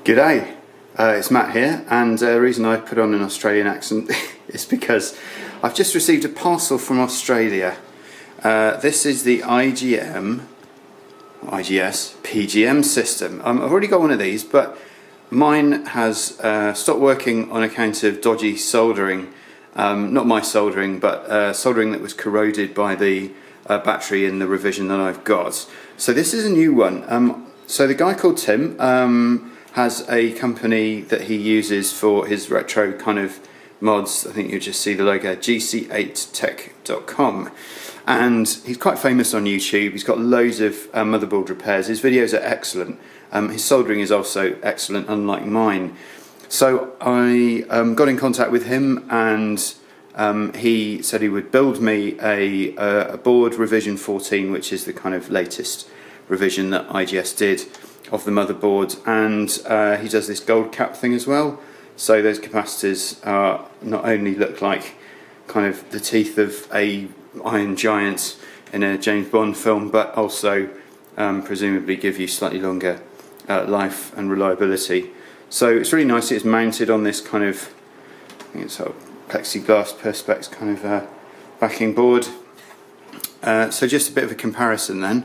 G'day, it's Matt here, and the reason I put on an Australian accent is because I've just received a parcel from Australia. This is the IGS PGM system. I've already got one of these, but mine has stopped working on account of dodgy soldering. Not my soldering, but soldering that was corroded by the battery in the revision that I've got. So this is a new one. So the guy called Tim has a company that he uses for his retro kind of mods. I think you just see the logo, gc8tech.com, and he's quite famous on YouTube. He's got loads of motherboard repairs. His videos are excellent. His soldering is also excellent, unlike mine. So I got in contact with him, and he said he would build me a board revision 14, which is the kind of latest revision that IGS did of the motherboard, and he does this gold cap thing as well. So those capacitors not only look like kind of the teeth of a iron giant in a James Bond film, but also presumably give you slightly longer life and reliability. So it's really nice. It's mounted on this kind of, I think it's sort of plexiglass perspex kind of backing board. So just a bit of a comparison then.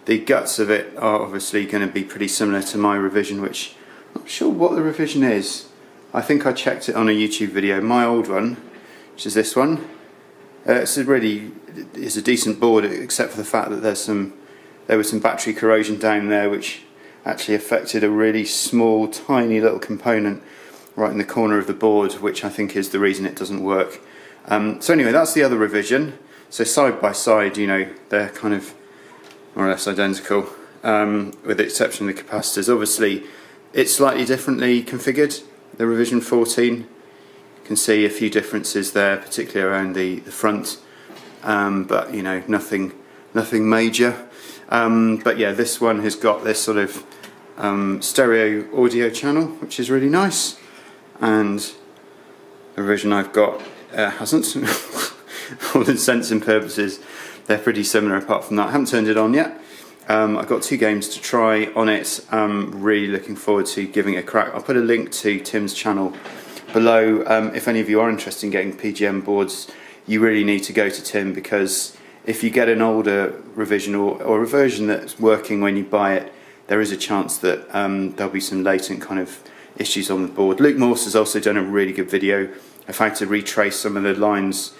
The guts of it are obviously going to be pretty similar to my revision, which I'm not sure what the revision is. I think I checked it on a YouTube video. My old one, which is this one, it's a decent board, except for the fact that there was some battery corrosion down there, which actually affected a really small, tiny little component right in the corner of the board, which I think is the reason it doesn't work. So anyway, that's the other revision. So side by side, you know, they're kind of more or less identical, with the exception of the capacitors. Obviously, it's slightly differently configured, the revision 14. You can see a few differences there, particularly around the front, but you know, nothing major. But yeah, this one has got this sort of stereo audio channel, which is really nice, and the revision I've got hasn't. For all intents and purposes, they're pretty similar apart from that. I haven't turned it on yet. I've got 2 games to try on it. I'm really looking forward to giving it a crack. I'll put a link to Tim's channel below. If any of you are interested in getting PGM boards, you really need to go to Tim, because if you get an older revision or a version that's working when you buy it, there is a chance that there'll be some latent kind of issues on the board. Luke Morse has also done a really good video of how to retrace some of the lines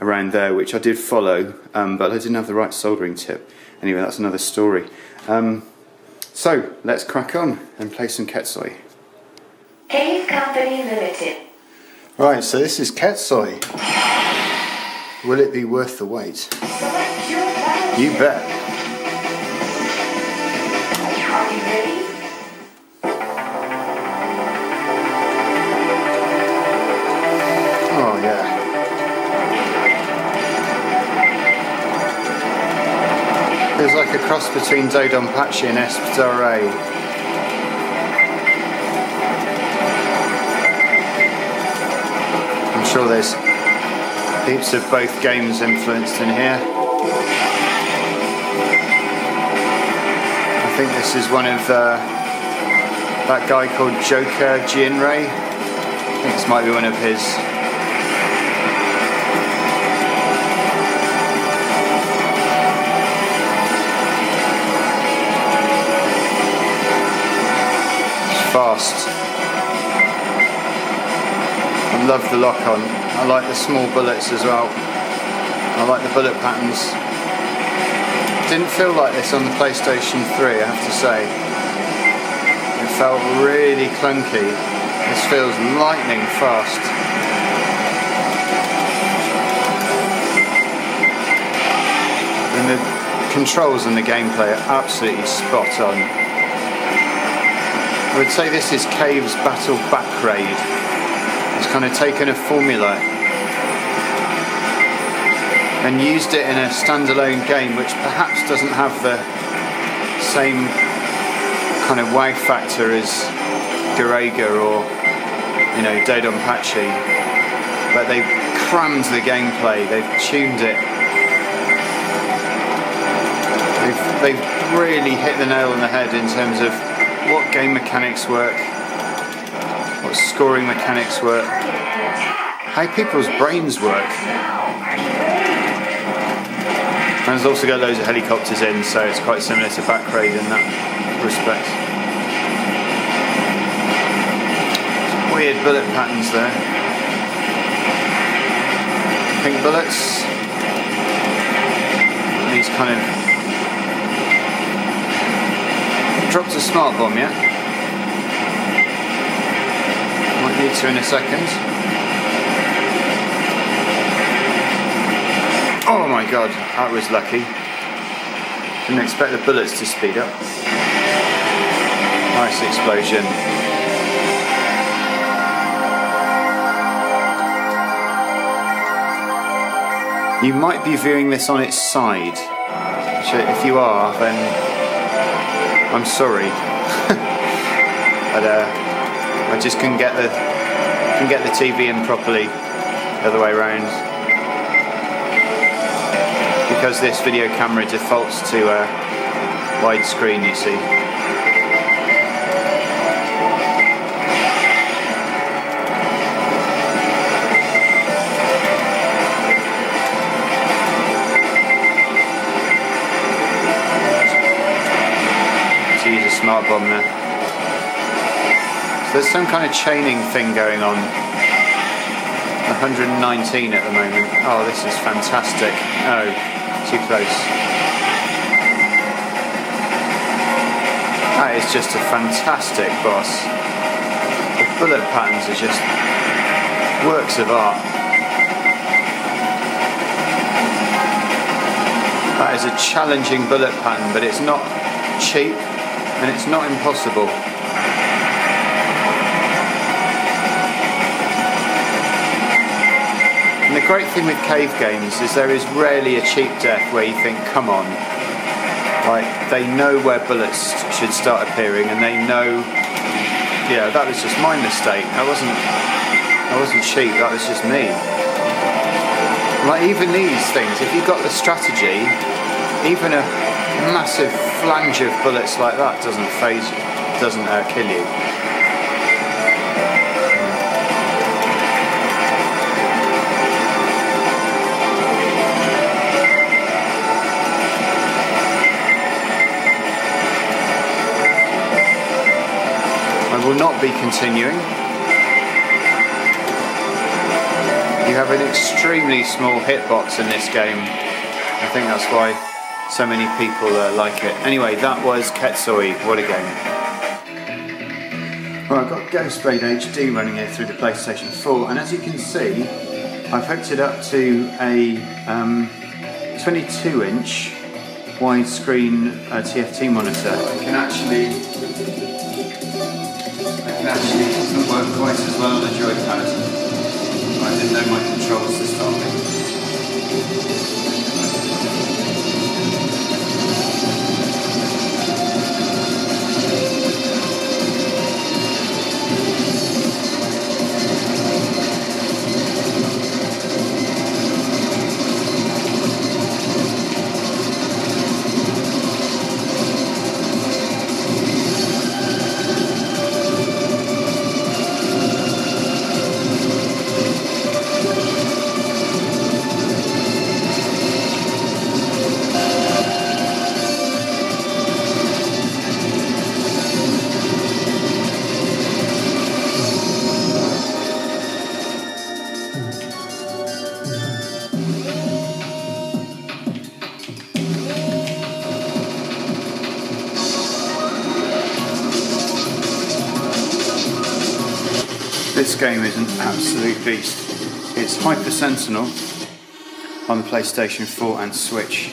around there, which I did follow, but I didn't have the right soldering tip. Anyway, that's another story. So let's crack on and play some Ketsui. Cave Company Limited. Right, so this is Ketsui. Will it be worth the wait? You bet. Are you ready? Oh yeah. It's like a cross between Dodonpachi and Espidare. I'm sure there's heaps of both games influenced in here. I think this is one of that guy called Joker Jinrei. I think this might be one of his. Fast. I love the lock on. I like the small bullets as well. I like the bullet patterns. Didn't feel like this on the PlayStation 3, I have to say. It felt really clunky. This feels lightning fast. And the controls and the gameplay are absolutely spot on. I would say this is Cave's Battle Batrider. He's kind of taken a formula and used it in a standalone game, which perhaps doesn't have the same kind of wow factor as Garega or, you know, Dodonpachi, but they've crammed the gameplay, they've tuned it, they've really hit the nail on the head in terms of what game mechanics work, what scoring mechanics work, how people's brains work. And there's also got loads of helicopters in, so it's quite similar to Batrider in that respect. Some weird bullet patterns there. Pink bullets. And these kind of... Dropped a smart bomb yet? Might need to in a second. Oh my god, that was lucky. Didn't expect the bullets to speed up. Nice explosion. You might be viewing this on its side. Which, if you are, then I'm sorry. But I just couldn't get the TV in properly the other way around. Because this video camera defaults to widescreen, you see. To use a smart bomb there. So there's some kind of chaining thing going on. 119 at the moment. Oh, this is fantastic. Oh. Too close. That is just a fantastic boss. The bullet patterns are just works of art. That is a challenging bullet pattern, but it's not cheap and it's not impossible. And the great thing with cave games is there is rarely a cheap death where you think, come on. Like, they know where bullets should start appearing and they know, yeah, that was just my mistake. I wasn't cheap, that was just me. Like, even these things, if you've got the strategy, even a massive flange of bullets like that doesn't phase you, doesn't kill you. I will not be continuing. You have an extremely small hitbox in this game. I think that's why so many people like it. Anyway, that was Ketsui. What a game. Well, I've got Ghostblade HD running here through the PlayStation 4, and as you can see, I've hooked it up to a 22-inch widescreen TFT monitor. It actually doesn't work quite as well on a joypad. I didn't know my controls to start with. This game is an absolute beast. It's Hyper Sentinel on the PlayStation 4 and Switch.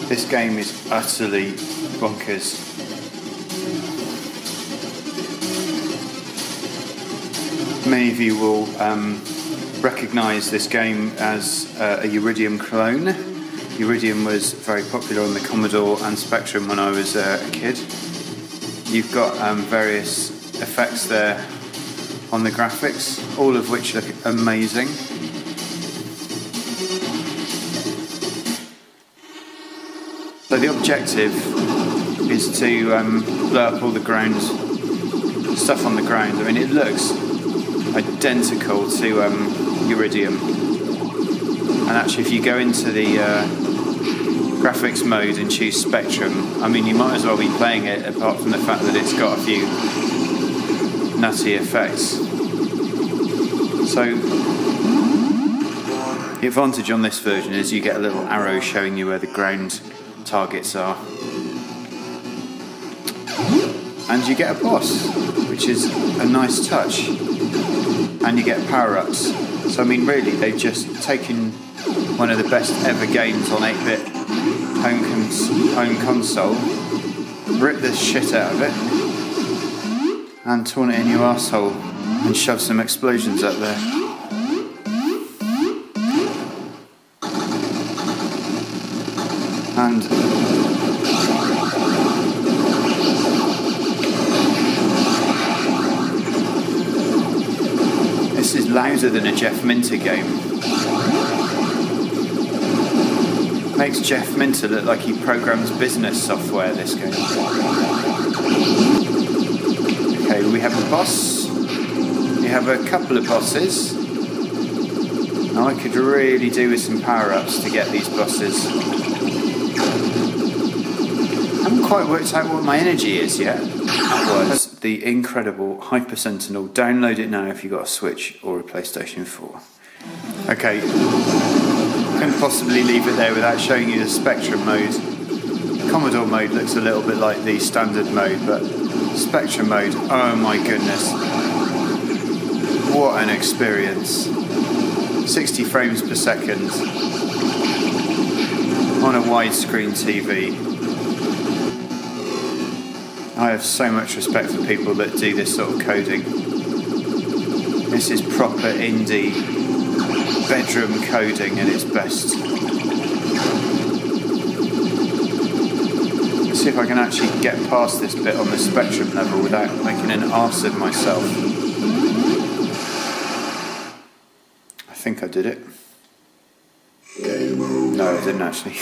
This game is utterly bonkers. Many of you will recognise this game as a Iridium clone. Iridium was very popular on the Commodore and Spectrum when I was a kid. You've got various effects there on the graphics, all of which look amazing. So the objective is to blow up all the ground stuff on the ground. I mean, it looks identical to Iridium. And actually, if you go into the graphics mode and choose Spectrum, I mean, you might as well be playing it, apart from the fact that it's got a few nutty effects. So the advantage on this version is you get a little arrow showing you where the ground targets are, and you get a boss, which is a nice touch, and you get power-ups. So I mean, really, they've just taken one of the best ever games on 8-bit home console, ripped the shit out of it, and torn it in your arsehole and shoved some explosions up there. And this is louder than a Jeff Minter game. Makes Jeff Minter look like he programs business software, this game. Okay, we have a boss. We have a couple of bosses. Now I could really do with some power-ups to get these bosses. I haven't quite worked out what my energy is yet. That was the incredible Hyper Sentinel. Download it now if you've got a Switch or a PlayStation 4. Okay, couldn't possibly leave it there without showing you the Spectrum mode. Commodore mode looks a little bit like the standard mode, but Spectrum mode, oh my goodness. What an experience. 60 frames per second on a widescreen TV. I have so much respect for people that do this sort of coding. This is proper indie bedroom coding at its best. Let's see if I can actually get past this bit on the Spectrum level without making an arse of myself. I think I did it. No, I didn't actually.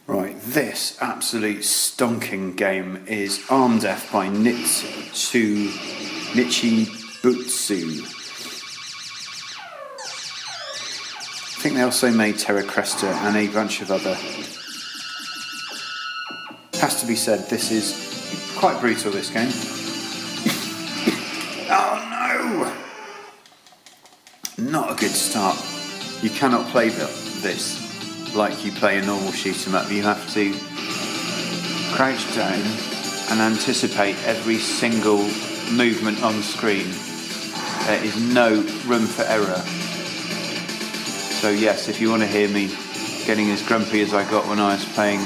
Right, this absolute stonking game is Armed F by Nichibutsu. I think they also made Terra Cresta and a bunch of other. Has to be said, this is quite brutal, this game. Oh no! Not a good start. You cannot play this like you play a normal shoot 'em up. You have to crouch down and anticipate every single movement on screen. There is no room for error. So yes, if you want to hear me getting as grumpy as I got when I was playing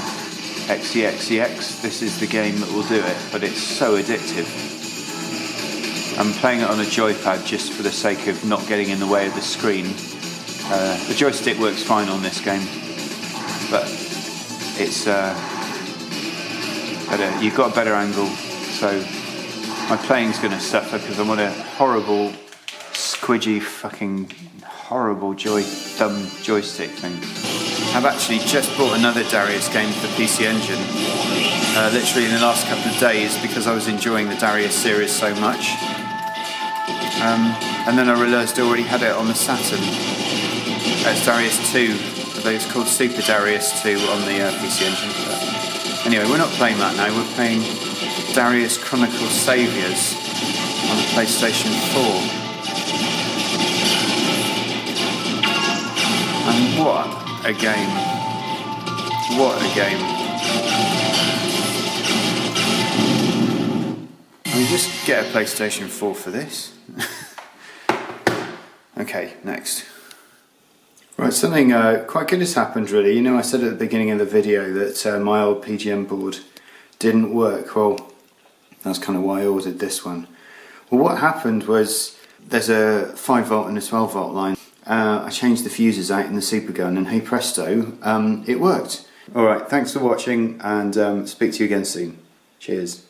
XEXEX, this is the game that will do it, but it's so addictive. I'm playing it on a joypad just for the sake of not getting in the way of the screen. The joystick works fine on this game, but it's better. You've got a better angle, so my playing's going to suffer because I'm on a horrible, squidgy, fucking horrible thumb joystick thing. I've actually just bought another Darius game for the PC Engine, literally in the last couple of days, because I was enjoying the Darius series so much. And then I realised I already had it on the Saturn. It's Darius 2, although it's called Super Darius 2 on the PC Engine. But anyway, we're not playing that now, we're playing Darius Chronicle Saviors on the PlayStation 4. And what a game. What a game. I mean, just get a PlayStation 4 for this. Okay, next. Right, something quite good has happened really. You know, I said at the beginning of the video that my old PGM board didn't work. Well, that's kind of why I ordered this one. Well, what happened was there's a 5 volt and a 12 volt line. I changed the fuses out in the supergun and hey presto, it worked. Alright, thanks for watching and speak to you again soon. Cheers.